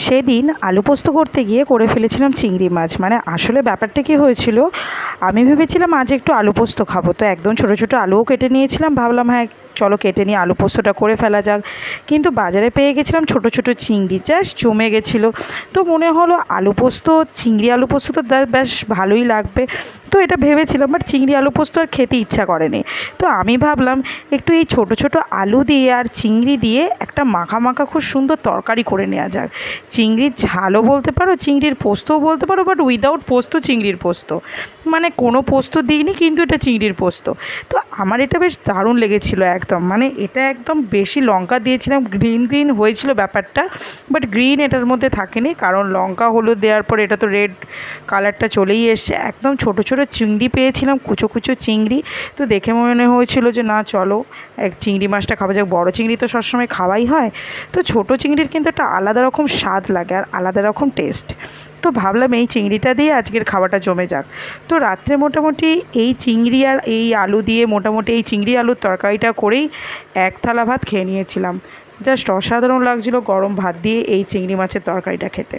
সেদিন আলু পোস্ত করতে গিয়ে করে ফেলেছিলাম চিংড়ি মাছ। মানে আসলে ব্যাপারটা কী হয়েছিল, আমি ভেবেছিলাম আজ একটু আলু পোস্ত খাবো, তো একদম ছোটো ছোটো আলুও কেটে নিয়েছিলাম। ভাবলাম হ্যাঁ চলো কেটে নিয়ে আলু পোস্তটা করে ফেলা যাক। কিন্তু বাজারে পেয়ে গেছিলাম ছোটো ছোটো চিংড়ি, জাস্ট জমে গেছিলো। তো মনে হলো আলু পোস্ত, চিংড়ি আলু পোস্ত তো বেশ ভালোই লাগবে। তো এটা ভেবেছিলাম, বাট চিংড়ি আলু পোস্ত আর খেতে ইচ্ছা করেনি। তো আমি ভাবলাম একটু এই ছোটো ছোটো আলু দিয়ে আর চিংড়ি দিয়ে একটা মাখা মাখা খুব সুন্দর তরকারি করে নেওয়া যাক। চিংড়ির ঝালও বলতে পারো, চিংড়ির পোস্তও বলতে পারো, বাট উইদাউট পোস্ত চিংড়ির পোস্ত, মানে কোনো পোস্ত দিইনি, কিন্তু এটা চিংড়ির পোস্ত। তো আমার এটা বেশ দারুণ লেগেছিলো একদম। মানে এটা একদম বেশি লঙ্কা দিয়েছিলাম, গ্রিন গ্রিন হয়েছিল ব্যাপারটা, বাট গ্রিন এটার মধ্যে থাকেনি, কারণ লঙ্কা হলুদ দেওয়ার পর এটা তো রেড কালারটা চলেই এসছে। একদম ছোটো ছোটো চিংড়ি পেয়েছিলাম, কুচো কুচো চিংড়ি। তো দেখে মনে হয়েছিল যে না চলো এক চিংড়ি মাছটা খাওয়া যাক। বড়ো চিংড়ি তো সবসময় খাওয়াই হয়, তো ছোটো চিংড়ির কিন্তু একটা আলাদা রকম স্বাদ লাগে আর আলাদা রকম টেস্ট। তো ভাবলাম এই চিংড়িটা দিয়ে আজকের খাওয়াটা জমে যাক। তো রাত্রে মোটামুটি এই চিংড়ি আর এই আলু দিয়ে মোটামুটি এই চিংড়ি আলুর তরকারিটা করেই এক থালা ভাত খেয়ে নিয়েছিলাম। জাস্ট অসাধারণ লাগছিলো গরম ভাত দিয়ে এই চিংড়ি মাছের তরকারিটা খেতে।